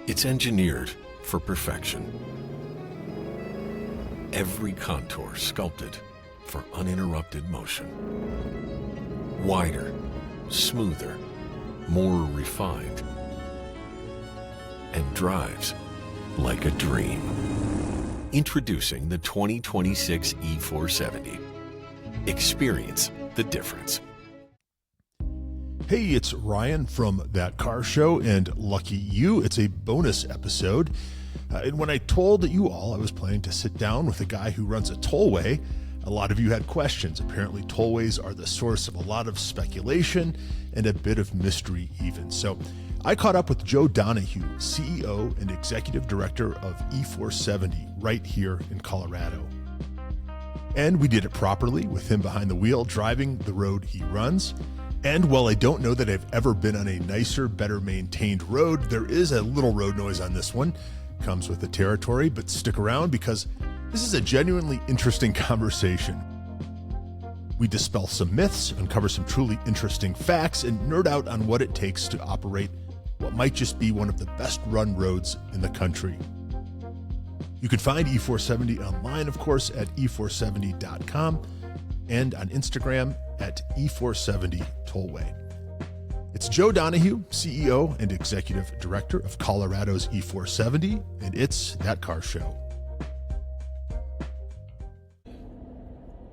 It's engineered for perfection. Every contour sculpted for uninterrupted motion. Wider, smoother, more refined, and drives like a dream. Introducing the 2026 E470. Experience the difference. Hey, it's Ryan from That Car Show, and lucky you, it's a bonus episode. And when I told you all I was planning to sit down with a guy who runs a tollway, a lot of you had questions. Apparently, tollways are the source of a lot of speculation and a bit of mystery even. So I caught up with Joe Donahue, CEO and Executive Director of E470 right here in Colorado. And we did it properly with him behind the wheel, driving the road he runs. And while I don't know that I've ever been on a nicer, better maintained road, there is a little road noise on this one. Comes with the territory, but stick around because this is a genuinely interesting conversation. We dispel some myths, uncover some truly interesting facts, and nerd out on what it takes to operate what might just be one of the best run roads in the country. You can find E470 online, of course, at e470.com and on Instagram at E470 Tollway. It's Joe Donahue, CEO and Executive Director of Colorado's E470, and it's That Car Show.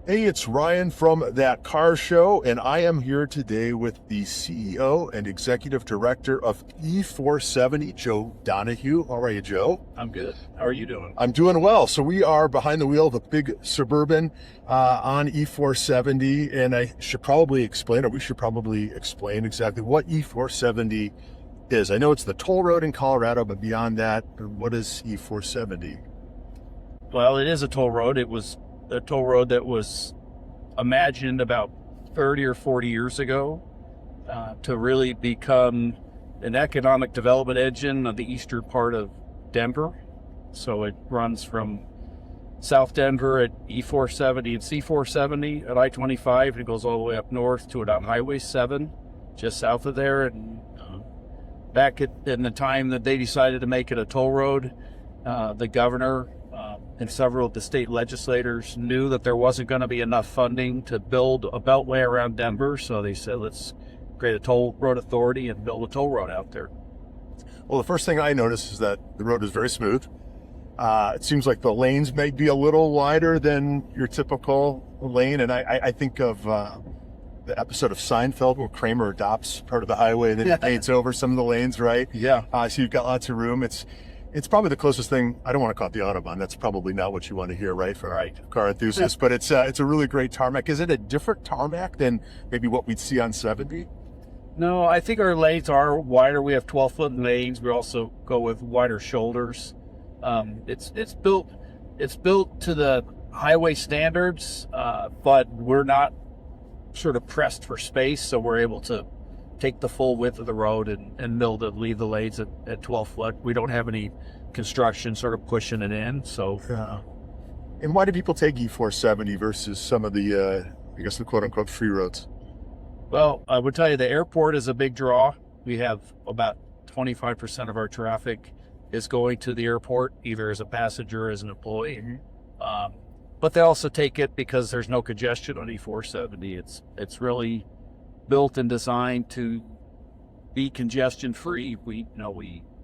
Hey, it's Ryan from That Car Show, and I am here today with the CEO and Executive Director of E470, Joe Donahue. How are you, Joe? I'm good. How are you doing? I'm doing well. So we are behind the wheel of a big Suburban on E470, and I should probably explain, or we should probably explain exactly what E470 is. I know it's the toll road in Colorado, but beyond that, what is E470? Well, it is a toll road. It was a toll road that was imagined about 30 or 40 years ago to really become an economic development engine of the eastern part of Denver. So it runs from South Denver at E470 and C470 at I-25, and it goes all the way up north to about Highway 7, just south of there. And back in the time that they decided to make it a toll road, the governor and several of the state legislators knew that there wasn't going to be enough funding to build a beltway around Denver, so they said, let's create a toll road authority and build a toll road out there. Well, the first thing I noticed is that the road is very smooth. It seems like the lanes may be a little wider than your typical lane, and I think of the episode of Seinfeld where Kramer adopts part of the highway and then paints over some of the lanes, right? Yeah. So you've got lots of room. It's probably the closest thing. I don't want to call it the Autobahn. That's probably not what you want to hear, right? For car enthusiasts, but it's a really great tarmac. Is it a different tarmac than maybe what we'd see on 70? No, I think our lanes are wider. We have 12-foot lanes. We also go with wider shoulders. It's built to the highway standards, but we're not sort of pressed for space, so we're able to take the full width of the road and leave the lanes at 12 foot. We don't have any construction sort of pushing it in. So, and why do people take E470 versus some of the, I guess the quote unquote free roads? Well, I would tell you the airport is a big draw. We have about 25% of our traffic is going to the airport, either as a passenger or as an employee. Mm-hmm. But they also take it because there's no congestion on E470. It's really built and designed to be congestion free. We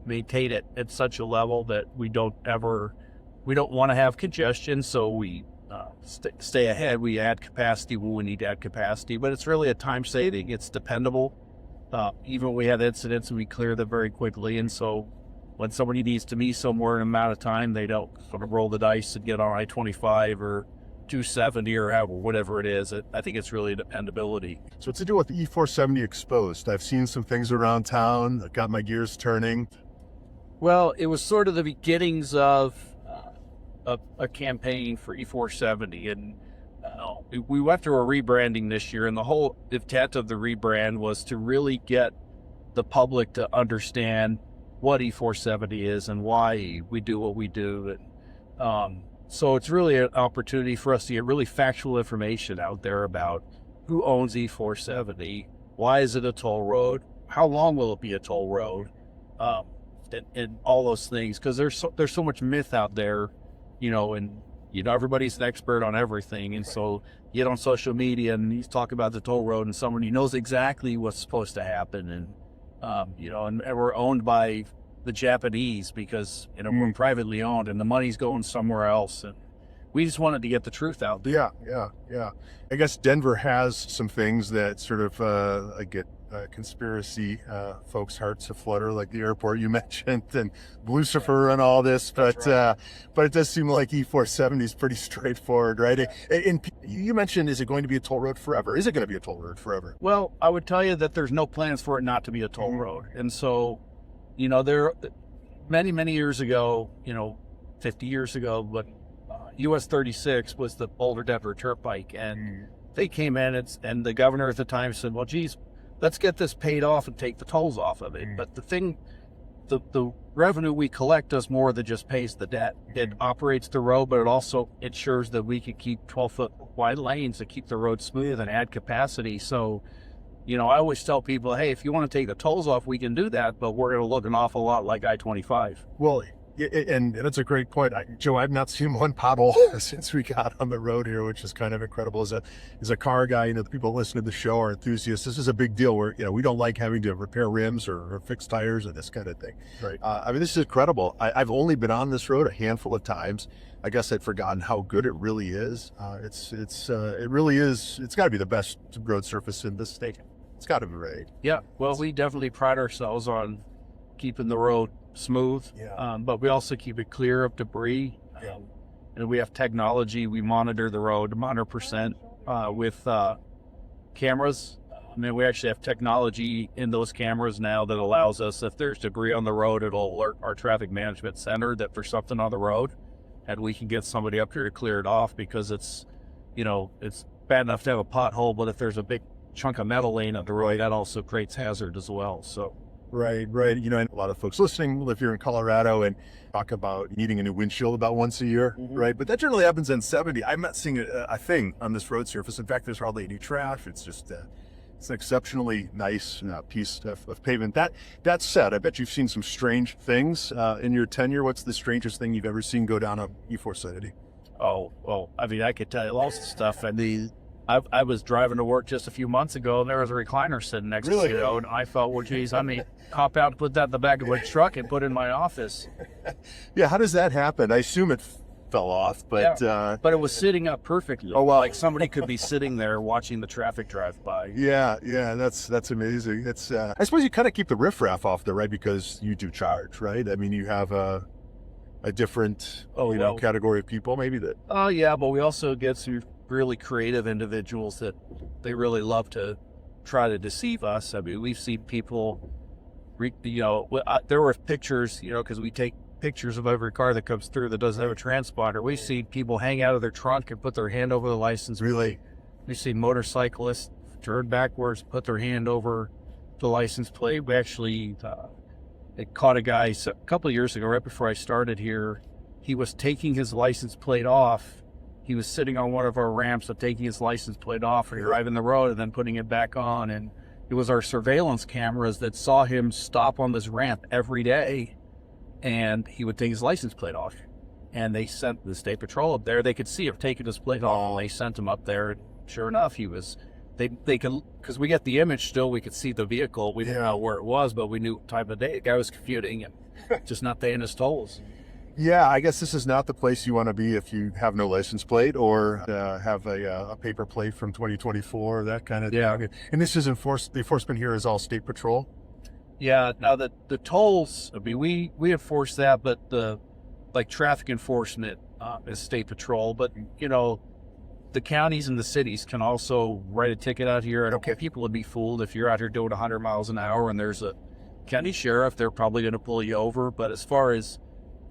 maintain it at such a level that we don't want to have congestion, so we stay ahead. We add capacity when we need to add capacity, but it's really a time saving. It's dependable. Even when we have incidents, we clear them very quickly, and so when somebody needs to be somewhere in an amount of time, they don't sort of roll the dice and get on I-25 or 270 or whatever it is. I think it's really dependability. So what's to do with the E470 Exposed? I've seen some things around town that got my gears turning. Well, it was sort of the beginnings of a campaign for E470, and we went through a rebranding this year, and the whole intent of the rebrand was to really get the public to understand what E470 is and why we do what we do. And so it's really an opportunity for us to get really factual information out there about who owns E470, why is it a toll road, how long will it be a toll road, theft and all those things, because there's so much myth out there, and everybody's an expert on everything, and so you get on social media and you talk about the toll road and someone who knows exactly what's supposed to happen, and and we're owned by the Japanese because we're privately owned and the money's going somewhere else, and we just wanted to get the truth out there. Yeah. I guess Denver has some things that sort of get conspiracy folks' hearts aflutter, like the airport you mentioned and Lucifer and all this. But it does seem like E470 is pretty straightforward, right? And you mentioned, is it going to be a toll road forever? Is it going to be a toll road forever? Well, I would tell you that there's no plans for it not to be a toll road, and so there many years ago, 50 years ago, but US 36 was the Boulder Denver Turnpike, and they came in and the governor at the time said, well, geez, let's get this paid off and take the tolls off of it. But the revenue we collect does more than just pays the debt. It operates the road, but it also ensures that we can keep 12-foot wide lanes to keep the road smooth and add capacity. So, I always tell people, hey, if you want to take the tolls off, we can do that, but we're going to look an awful lot like I-25. Well, and that's a great point. Joe, I've not seen one pothole since we got on the road here, which is kind of incredible. As a car guy, the people listening to the show are enthusiasts. This is a big deal where, we don't like having to repair rims or fix tires and this kind of thing. Right. This is incredible. I've only been on this road a handful of times. I guess I'd forgotten how good it really is. It really is. It's got to be the best road surface in this state. It's got to be, right? Yeah. Well, we definitely pride ourselves on keeping the road smooth, but we also keep it clear of debris. And we have technology. We monitor the road, monitor percent with cameras. We actually have technology in those cameras now that allows us, if there's debris on the road, it'll alert our traffic management center that there's something on the road, and we can get somebody up here to clear it off, because it's bad enough to have a pothole, but if there's a big chunk of metal laying on the road, that also creates hazard as well. So. Right. And a lot of folks listening live here in Colorado and talk about needing a new windshield about once a year, right? But that generally happens on 70. I'm not seeing a thing on this road surface. In fact, there's hardly any trash. It's just it's an exceptionally nice piece of pavement. That said, I bet you've seen some strange things in your tenure. What's the strangest thing you've ever seen go down a E470? Oh, well, I could tell you lots of stuff. I was driving to work just a few months ago, and there was a recliner sitting next to me, and I felt, well, geez, hop out and put that in the back of my truck and put it in my office. Yeah, how does that happen? I assume it fell off, but... but it was sitting up perfectly. Oh, wow. Like somebody could be sitting there watching the traffic drive by. Yeah, that's amazing. It's I suppose you kind of keep the riffraff off there, right? Because you do charge, right? You have a different category of people maybe that... Oh, yeah, but we also get some really creative individuals that they really love to try to deceive us. We've seen people, there were pictures, because we take pictures of every car that comes through that doesn't have a transponder. We've seen people hang out of their trunk and put their hand over the license plate. We've seen motorcyclists turn backwards, put their hand over the license plate. We actually caught a guy a couple of years ago, right before I started here. He was taking his license plate off. He was sitting on one of our ramps and taking his license plate off and driving the road and then putting it back on. And it was our surveillance cameras that saw him stop on this ramp every day, and he would take his license plate off. And they sent the state patrol up there. They could see him taking his plate off, and they sent him up there. And sure enough, he was. They could, because we get the image still. We could see the vehicle. We didn't know where it was, but we knew what time of day. The guy was commuting and just not paying his tolls. Yeah, I guess this is not the place you want to be if you have no license plate or have a paper plate from 2024, that kind of thing. And this is enforced. The enforcement here is all state patrol. Yeah. Now the tolls, we enforce that, but the traffic enforcement is state patrol. But the counties and the cities can also write a ticket out here. And people would be fooled if you're out here doing 100 miles an hour and there's a county sheriff. They're probably going to pull you over. But as far as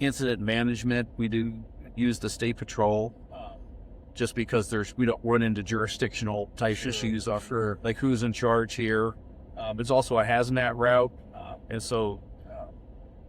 incident management, we do use the state patrol, just because we don't run into jurisdictional type issues after who's in charge here. It's also a hazmat route, and so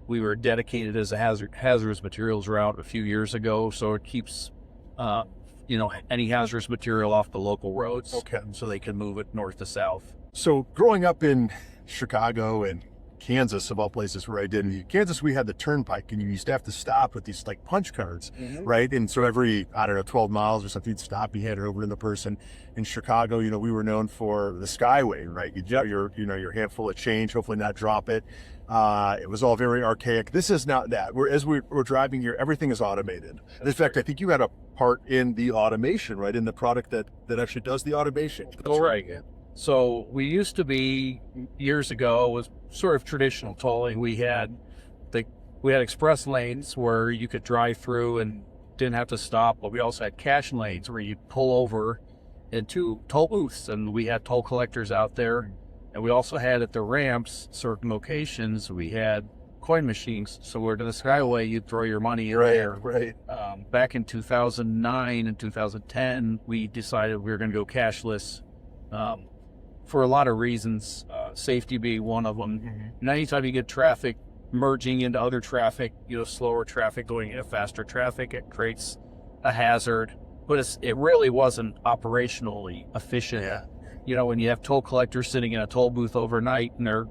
we were dedicated as a hazardous materials route a few years ago. So it keeps any hazardous material off the local roads, so they can move it north to south. So growing up in Chicago and Kansas, of all places, where I did. In Kansas, we had the turnpike, and you used to have to stop with these like punch cards, right? And so every, I don't know, 12 miles or something, you'd stop, you hand it over to the person. In Chicago, you know, we were known for the Skyway, right? You drop your handful of change, hopefully not drop it. It was all very archaic. This is not that. As we're driving here, everything is automated. In fact, I think you had a part in the automation, right? In the product that actually does the automation. Oh, right. Yeah. So we used to be, years ago, was sort of traditional tolling. We had express lanes where you could drive through and didn't have to stop, but we also had cash lanes where you'd pull over into toll booths, and we had toll collectors out there. And we also had at the ramps, certain locations, we had coin machines. So where to the Skyway, you'd throw your money in there. Right. Back in 2009 and 2010, we decided we were going to go cashless. For a lot of reasons, safety being one of them. And anytime you get traffic merging into other traffic, slower traffic going into faster traffic, it creates a hazard. But it really wasn't operationally efficient. Yeah. When you have toll collectors sitting in a toll booth overnight and they're,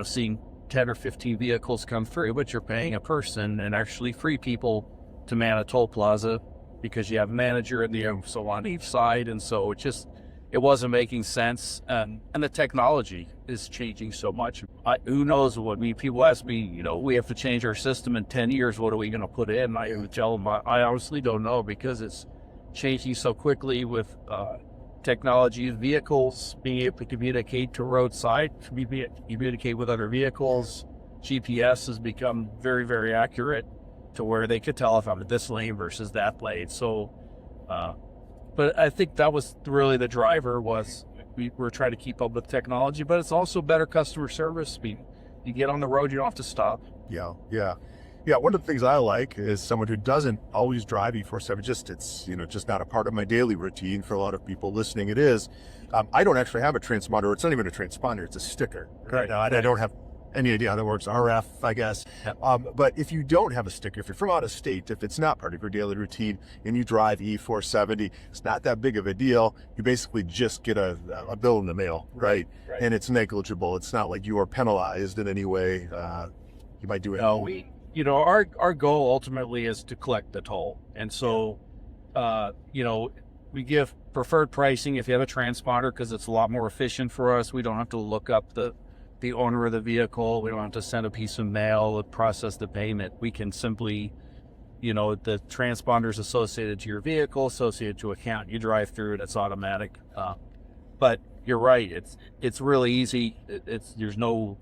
seeing 10 or 15 vehicles come through, but you're paying a person and actually free people to man a toll plaza because you have a manager and so on each side. And so it wasn't making sense, and the technology is changing so much. Who knows what people ask me, we have to change our system in 10 years. What are we going to put in? I would tell them, I honestly don't know, because it's changing so quickly with technology, vehicles being able to communicate to roadside, communicate with other vehicles. GPS has become very, very accurate to where they could tell if I'm in this lane versus that lane. So, but I think that was really the driver, was we were trying to keep up with technology, but it's also better customer service. You get on the road, you don't have to stop. Yeah. One of the things I like is someone who doesn't always drive E470. It's just not a part of my daily routine. For a lot of people listening, it is. I don't actually have a transponder. It's not even a transponder. It's a sticker. Right now, I don't have any idea how that works. RF, I guess. Yep. But if you don't have a sticker, if you're from out of state, if it's not part of your daily routine and you drive E470, it's not that big of a deal. You basically just get a bill in the mail, right? And it's negligible. It's not like you are penalized in any way. You might do it. No, our goal ultimately is to collect the toll. And so, we give preferred pricing if you have a transponder, because it's a lot more efficient for us. We don't have to look up the owner of the vehicle. We don't have to send a piece of mail and process the payment. We can simply, the transponders associated to your vehicle, associated to account, you drive through it, it's automatic. But you're right, it's really easy. There's no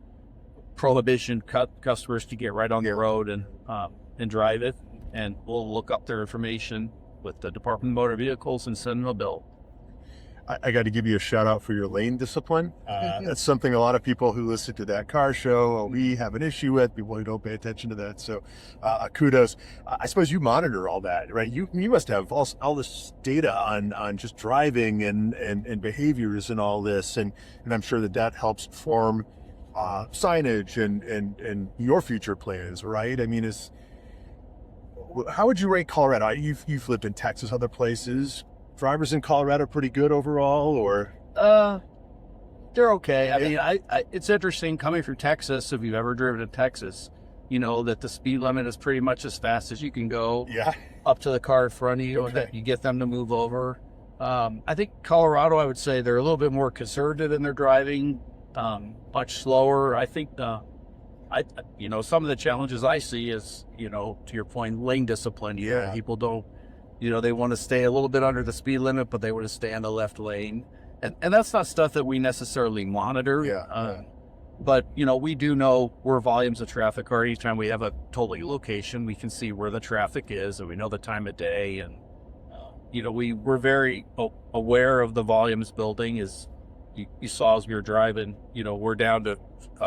prohibition customers to get right on the road and drive it, and we'll look up their information with the Department of Motor Vehicles and send them a bill. I got to give you a shout out for your lane discipline. That's something a lot of people who listen to that car show, we have an issue with, people who don't pay attention to that. So kudos. I suppose you monitor all that, right? You must have all this data on just driving and behaviors and all this. And I'm sure that helps form signage and your future plans, right? I mean, how would you rate Colorado? You've lived in Texas, other places. Drivers in Colorado pretty good overall, or? They're okay. I mean, it's interesting coming from Texas. If you've ever driven to Texas, that the speed limit is pretty much as fast as you can go. Yeah. Up to the car in front of you, and that you get them to move over. I think Colorado, I would say they're a little bit more conservative in their driving, much slower. I think some of the challenges I see is, to your point, lane discipline. Yeah. People don't. They want to stay a little bit under the speed limit, but they want to stay on the left lane. And that's not stuff that we necessarily monitor. Yeah. But, we do know where volumes of traffic are. Anytime we have a tolling location, we can see where the traffic is, and we know the time of day. And, we're very aware of the volumes building. As you saw as we were driving, we're down to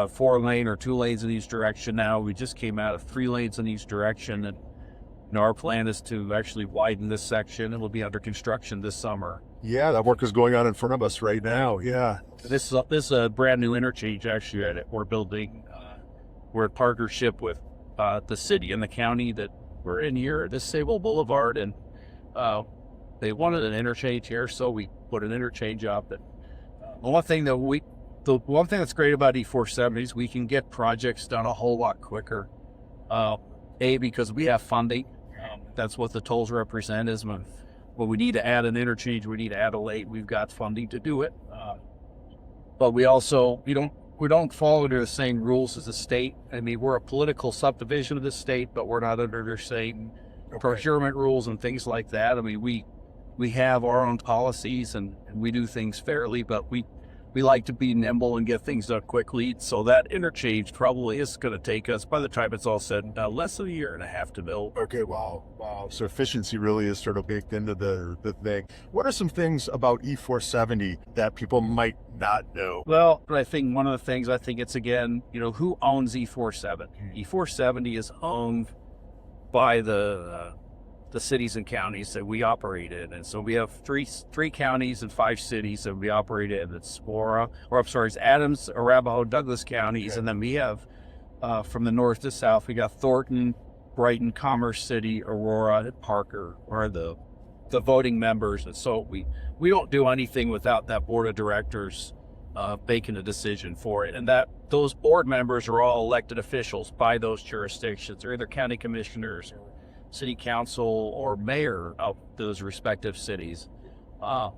4 lane or 2 lanes in each direction now. We just came out of 3 lanes in each direction. And our plan is to actually widen this section, and we'll be under construction this summer. Yeah, that work is going on in front of us right now. Yeah. This is a brand new interchange actually that we're building. We're in partnership with the city and the county that we're in here, this Sable Boulevard, and they wanted an interchange here, so we put an interchange up. The one thing that the one thing that's great about E470 is we can get projects done a whole lot quicker. Because we have funding. That's what the tolls represent is when we need to add an interchange, we need to add a lane, we've got funding to do it. But we also, we don't fall under the same rules as the state. I mean, we're a political subdivision of the state, but we're not under the same procurement rules and things like that. I mean, we have our own policies and we do things fairly, but we like to be nimble and get things done quickly. So that interchange probably is going to take us, by the time it's all said and done, less than a year and a half to build. Okay, wow. So efficiency really is sort of baked into the thing. What are some things about E470 that people might not know? Well, I think one of the things, it's again, who owns E470? E470 is owned by the cities and counties that we operate in. And so we have three counties and 5 cities that we operate in. It's Adams, Arapahoe, Douglas counties. Okay. And then we have, from the north to south, we got Thornton, Brighton, Commerce City, Aurora, and Parker are the voting members. And so we don't do anything without that board of directors making a decision for it. And those board members are all elected officials by those jurisdictions. They're either county commissioners or city council or mayor of those respective cities. And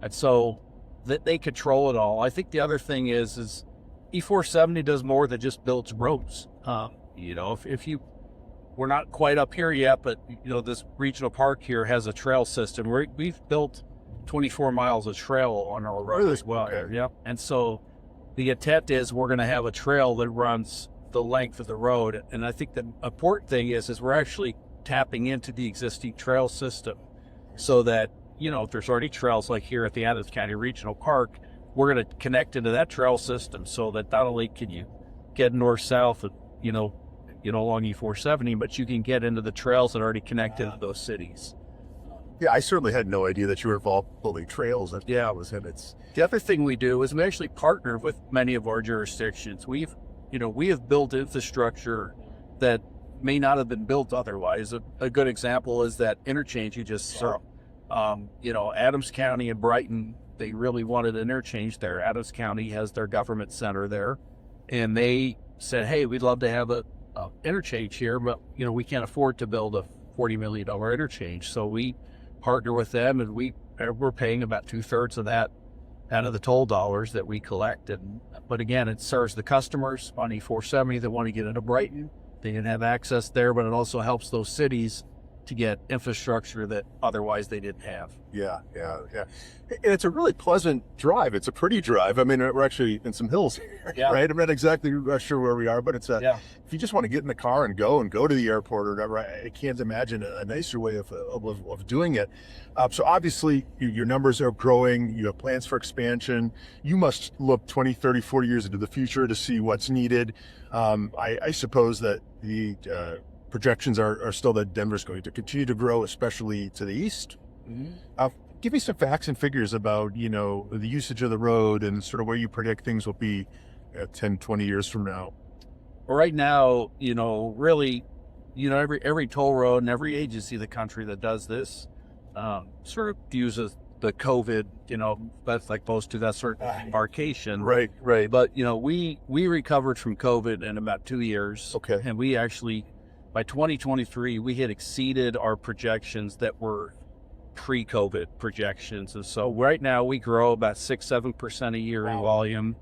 so that they control it all. I think the other thing is E470 does more than just builds roads. We're not quite up here yet, but this regional park here has a trail system. We've built 24 miles of trail on our road as well. Okay. Yeah. And so the intent is we're going to have a trail that runs the length of the road. And I think the important thing is we're actually tapping into the existing trail system so that, if there's already trails like here at the Adams County Regional Park, we're going to connect into that trail system so that not only can you get north-south, along E470, but you can get into the trails that are already connected to those cities. Yeah, I certainly had no idea that you were involved building trails. The other thing we do is we actually partner with many of our jurisdictions. We have built infrastructure that may not have been built otherwise. A good example is that interchange you just saw. Adams County and Brighton, they really wanted an interchange there. Adams County has their government center there, and they said, hey, we'd love to have a interchange here, but we can't afford to build a $40 million interchange. So we partner with them, and we're paying about 2/3 of that out of the toll dollars that we collect. But again, it serves the customers on E470 that want to get into Brighton. They can have access there, but it also helps those cities to get infrastructure that otherwise they didn't have. Yeah. And it's a really pleasant drive. It's a pretty drive. I mean, we're actually in some hills here, right? I'm not exactly sure where we are, but it's if you just want to get in the car and go to the airport or whatever, I can't imagine a nicer way of doing it. So obviously your numbers are growing. You have plans for expansion. You must look 20, 30, 40 years into the future to see what's needed. I suppose that the projections are still that Denver's going to continue to grow, especially to the east. Mm-hmm. Give me some facts and figures about, the usage of the road and sort of where you predict things will be 10, 20 years from now. Well, right now, really, every toll road and every agency in the country that does this sort of uses the COVID, that's like supposed to that sort of embarkation. Right. But, we recovered from COVID in about 2 years. Okay. And we actually, by 2023, we had exceeded our projections that were pre-COVID projections. And so right now we grow about 6-7% a year in volume,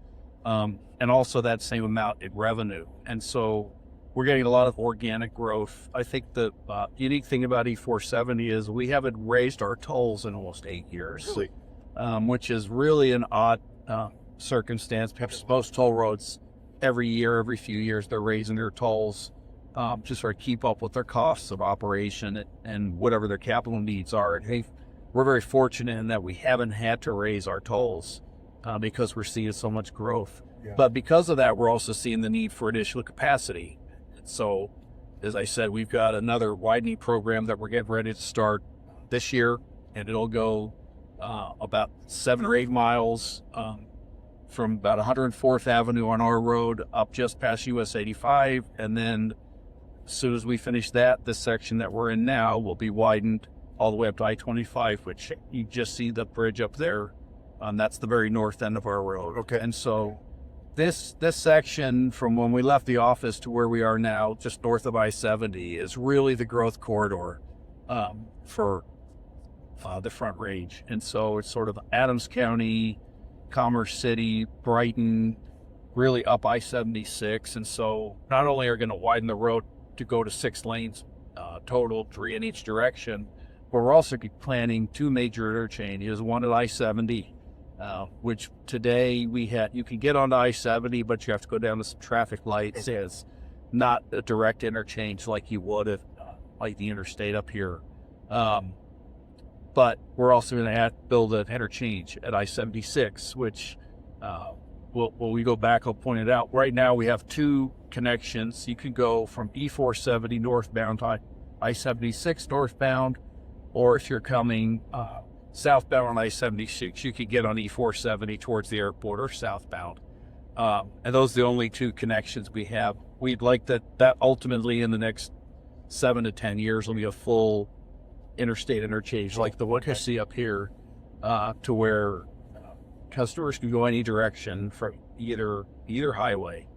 and also that same amount in revenue. And so we're getting a lot of organic growth. I think the unique thing about E470 is we haven't raised our tolls in almost 8 years, really? Which is really an odd circumstance. Perhaps most toll roads every few years, they're raising their tolls to sort of keep up with their costs of operation and whatever their capital needs are. And we're very fortunate in that we haven't had to raise our tolls because we're seeing so much growth. Yeah. But because of that, we're also seeing the need for additional capacity. So, as I said, we've got another widening program that we're getting ready to start this year, and it'll go about 7 or 8 miles from about 104th Avenue on our road up just past US 85, and then as soon as we finish that, this section that we're in now will be widened all the way up to I-25, which you just see the bridge up there That's the very north end of our road. Okay. And so this section from when we left the office to where we are now, just north of I-70, is really the growth corridor for the Front Range. And so it's sort of Adams County, Commerce City, Brighton, really up I-76. And so not only are going to widen the road to go to 6 lanes total, 3 in each direction, but we're also planning 2 major interchanges, one at I-70, which today you can get onto I-70, but you have to go down to some traffic lights. It's not a direct interchange like you would if like the interstate up here. But we're also going to build an interchange at I-76, which when we go back, I'll point it out. Right now we have 2 connections. You can go from E470 northbound to I-76 northbound, or if you're coming southbound on I-76, you could get on E470 towards the airport or southbound. And those are the only 2 connections we have. We'd like that ultimately in the next 7 to 10 years will be a full interstate interchange like the one you see up here, to where customers can go any direction from either highway.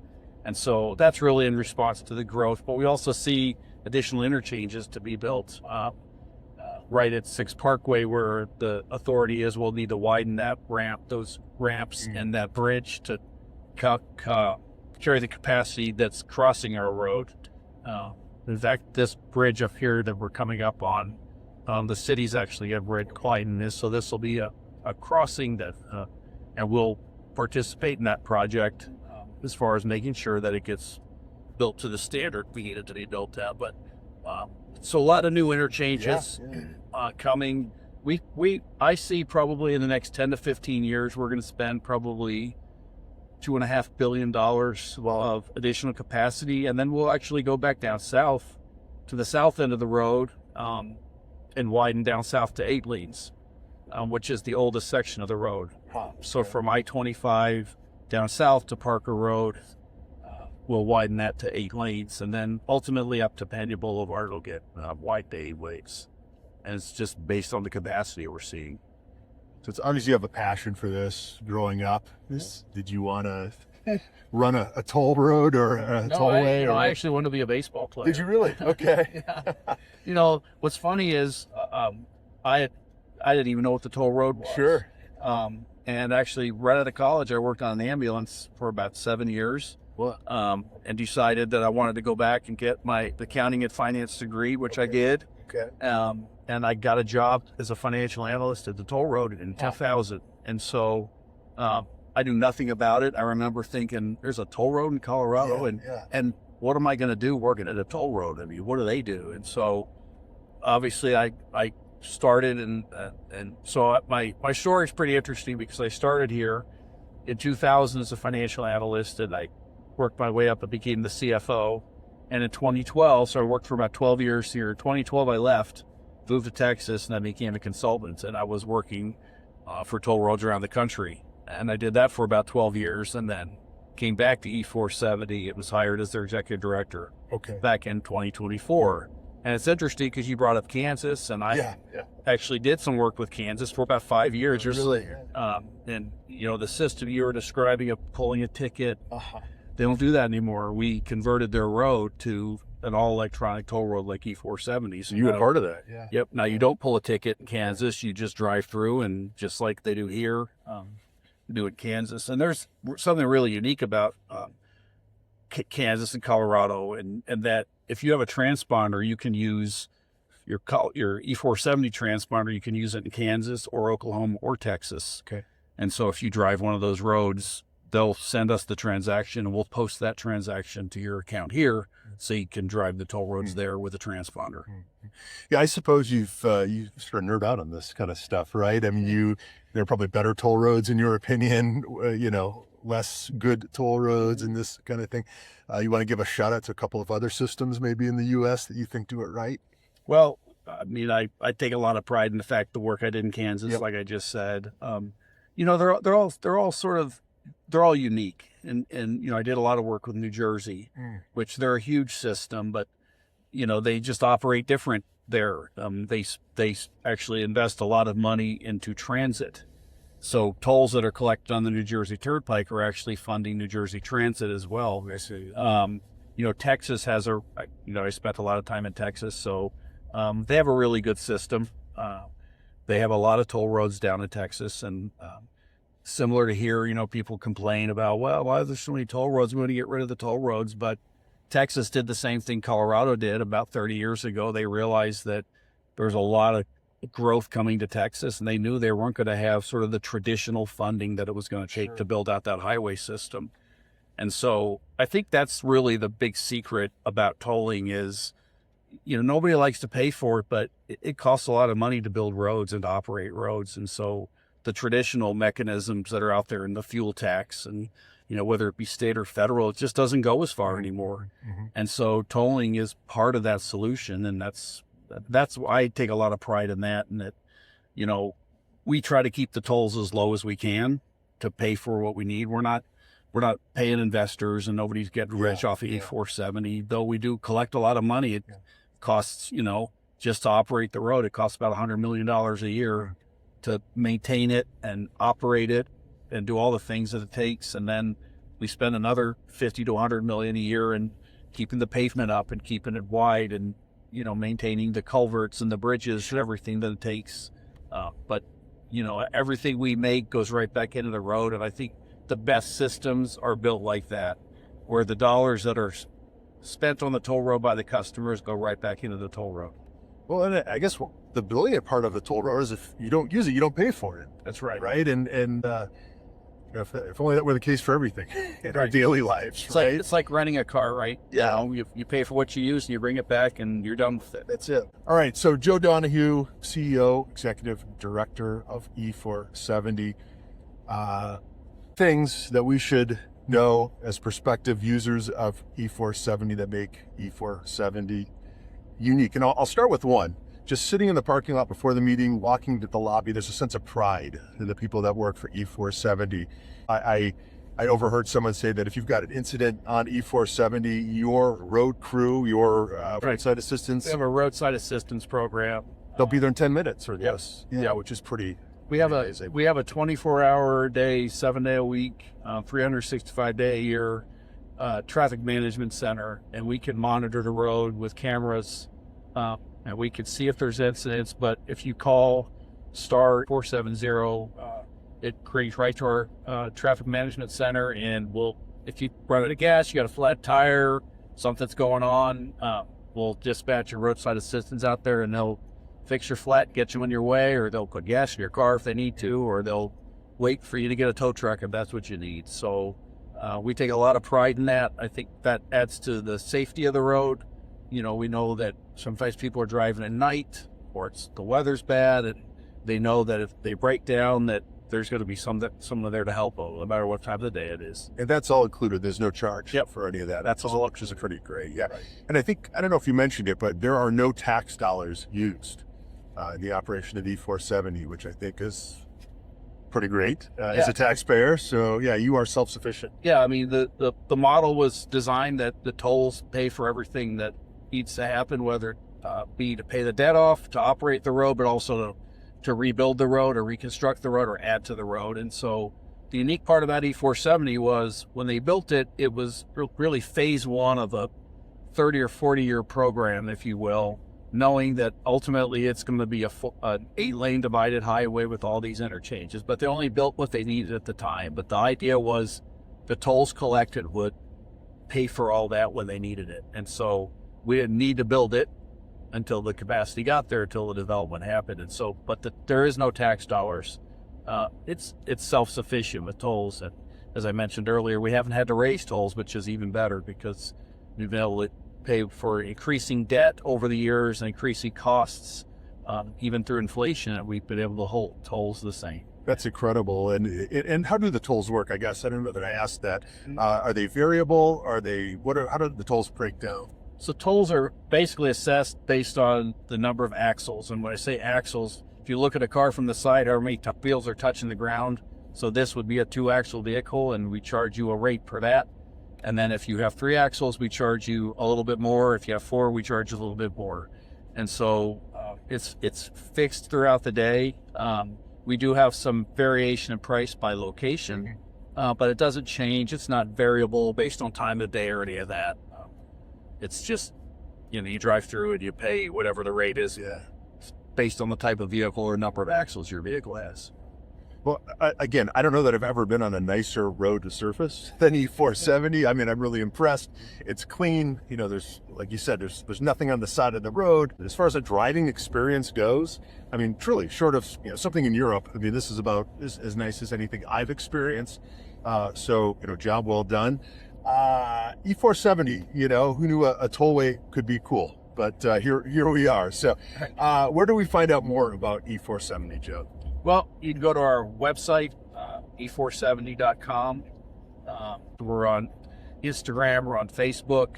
And so that's really in response to the growth, but we also see additional interchanges to be built. Right at 6 Parkway, where the authority is, we'll need to widen those ramps and that bridge to carry the capacity that's crossing our road. In fact, this bridge up here that we're coming up on, the city's actually have widened this, so this will be a crossing that, and we'll participate in that project as far as making sure that it gets built to the standard we need it to be built at. But so a lot of new interchanges coming. I see probably in the next 10 to 15 years, we're going to spend probably $2.5 billion of additional capacity. And then we'll actually go back down south to the south end of the road and widen down south to 8 lanes, which is the oldest section of the road. So from I-25 down south to Parker Road, we'll widen that to 8 lanes, and then ultimately up to Pena Boulevard will get wide to 8 ways. And it's just based on the capacity we're seeing. So it's obvious you have a passion for this growing up. Did you want to run a toll road or a tollway? I actually wanted to be a baseball player. Did you really? Okay. Yeah. What's funny is I didn't even know what the toll road was. Sure. And actually, right out of college, I worked on an ambulance for about 7 years. And decided that I wanted to go back and get the accounting and finance degree, which I did. Okay. And I got a job as a financial analyst at the toll road in 2000. And so I knew nothing about it. I remember thinking, there's a toll road in Colorado, and what am I going to do working at a toll road? I mean, what do they do? And so obviously I started, and so my story is pretty interesting because I started here in 2000 as a financial analyst, and I worked my way up and became the CFO. And in 2012, so I worked for about 12 years here. In 2012, I left, moved to Texas, and I became a consultant. And I was working for toll roads around the country. And I did that for about 12 years, and then came back to E470. It was hired as their executive director back in 2024. And it's interesting because you brought up Kansas, and I actually did some work with Kansas for about 5 years. Really? And, the system you were describing of pulling a ticket, they don't do that anymore. We converted their road to an all-electronic toll road like E470. So you were part of that, Yep. Now, you don't pull a ticket in Kansas. You just drive through, and just like they do here, do it in Kansas. And there's something really unique about Kansas and Colorado, and that if you have a transponder, you can use your E470 transponder. You can use it in Kansas or Oklahoma or Texas. Okay. And so if you drive one of those roads, they'll send us the transaction, and we'll post that transaction to your account here, so you can drive the toll roads there with a transponder. Yeah, I suppose you sort of nerd out on this kind of stuff, right? I mean, there are probably better toll roads in your opinion, less good toll roads and this kind of thing. You want to give a shout out to a couple of other systems maybe in the U.S. that you think do it right? Well, I mean, I take a lot of pride in the fact the work I did in Kansas, like I just said. They're all unique, and I did a lot of work with New Jersey, which they're a huge system, but they just operate different there. They actually invest a lot of money into transit, So tolls that are collected on the New Jersey Turnpike are actually funding New Jersey Transit as well. I see. Texas has I spent a lot of time in Texas, so they have a really good system. They have a lot of toll roads down in Texas, and similar to here, people complain about, well, why are there so many toll roads? We want to get rid of the toll roads, but Texas did the same thing Colorado did about 30 years ago. They realized that there's a lot of growth coming to Texas, and they knew they weren't going to have sort of the traditional funding that it was going to take to build out that highway system. And so I think that's really the big secret about tolling is, nobody likes to pay for it, but it costs a lot of money to build roads and to operate roads. And so the traditional mechanisms that are out there in the fuel tax and, whether it be state or federal, it just doesn't go as far anymore. Mm-hmm. And so tolling is part of that solution. And that's why I take a lot of pride in that. And that, we try to keep the tolls as low as we can to pay for what we need. We're not paying investors, and nobody's getting rich off of E470, though we do collect a lot of money. It costs, just to operate the road, it costs about $100 million a year to maintain it and operate it and do all the things that it takes. And then we spend another 50 to 100 million a year in keeping the pavement up and keeping it wide and, maintaining the culverts and the bridges and everything that it takes. But everything we make goes right back into the road. And I think the best systems are built like that, where the dollars that are spent on the toll road by the customers go right back into the toll road. Well, and I guess the brilliant part of the toll road is if you don't use it, you don't pay for it. That's right. Right. And if only that were the case for everything in our daily lives. It's like renting a car, right? Yeah. You pay for what you use and you bring it back and you're done with it. That's it. All right. So Joe Donahue, CEO, Executive Director of E470. Things that we should know as prospective users of E470 that make E470 unique. And I'll start with one. Just sitting in the parking lot before the meeting, walking to the lobby, there's a sense of pride in the people that work for E470. I overheard someone say that if you've got an incident on E470, your road crew, your roadside assistance. We have a roadside assistance program. They'll be there in 10 minutes or less. Yeah, which is pretty We have a 24-hour a day, 7-day a week, 365-day a year traffic management center, and we can monitor the road with cameras, and we can see if there's incidents. But if you call star 470, it brings right to our traffic management center, and if you run out of gas, you got a flat tire, something's going on, we'll dispatch your roadside assistants out there, and they'll fix your flat, get you on your way, or they'll put gas in your car if they need to, or they'll wait for you to get a tow truck if that's what you need. So we take a lot of pride in that. I think that adds to the safety of the road. We know that sometimes people are driving at night, or the weather's bad, and they know that if they break down, that there's going to be someone there to help them, no matter what time of the day it is. And that's all included. There's no charge for any of that. That's all, which is pretty great. Yeah. Right. And I don't know if you mentioned it, but there are no tax dollars used in the operation of E470, which I think is pretty great as a taxpayer. So yeah, you are self-sufficient. Yeah, I mean, the model was designed that the tolls pay for everything that needs to happen, whether it be to pay the debt off, to operate the road, but also to rebuild the road or reconstruct the road or add to the road. And so the unique part about E470 was when they built it, it was really phase one of a 30 or 40 year program, if you will, knowing that ultimately it's going to be an 8-lane divided highway with all these interchanges. But they only built what they needed at the time. But the idea was the tolls collected would pay for all that when they needed it. And so we didn't need to build it until the capacity got there, until the development happened. And so, there is no tax dollars. It's self-sufficient with tolls. And as I mentioned earlier, we haven't had to raise tolls, which is even better because we've been able to pay for increasing debt over the years and increasing costs, even through inflation, and we've been able to hold tolls the same. That's incredible. And how do the tolls work? I guess I don't know that I asked that. Are they variable? How do the tolls break down? So tolls are basically assessed based on the number of axles. And when I say axles, if you look at a car from the side, how many wheels are touching the ground. So this would be a 2-axle vehicle, and we charge you a rate per that. And then if you have 3 axles, we charge you a little bit more. If you have 4, we charge you a little bit more. And so it's fixed throughout the day. We do have some variation in price by location, but it doesn't change. It's not variable based on time of day or any of that. It's just, you drive through and you pay whatever the rate is based on the type of vehicle or number of axles your vehicle has. Well, again, I don't know that I've ever been on a nicer road to surface than E470. I mean, I'm really impressed. It's clean. There's, like you said, there's nothing on the side of the road. As far as a driving experience goes, I mean, truly, short of something in Europe, I mean, this is about as nice as anything I've experienced. So, job well done. E470, who knew a tollway could be cool? But here we are. So, where do we find out more about E470, Joe? Well, you can go to our website, e470.com. We're on Instagram, we're on Facebook.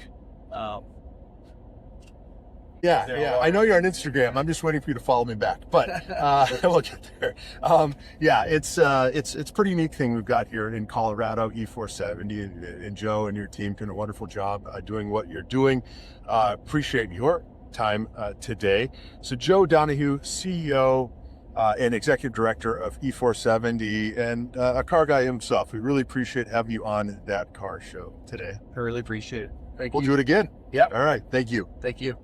Yeah. I know you're on Instagram. I'm just waiting for you to follow me back, but we'll get there. It's pretty neat thing we've got here in Colorado, E470, and Joe and your team doing a wonderful job doing what you're doing. Appreciate your time today. So Joe Donahue, CEO and Executive Director of E470 and a car guy himself. We really appreciate having you on That Car Show today. I really appreciate it. Thank We'll you. do it again. Yeah. All right. Thank you. Thank you.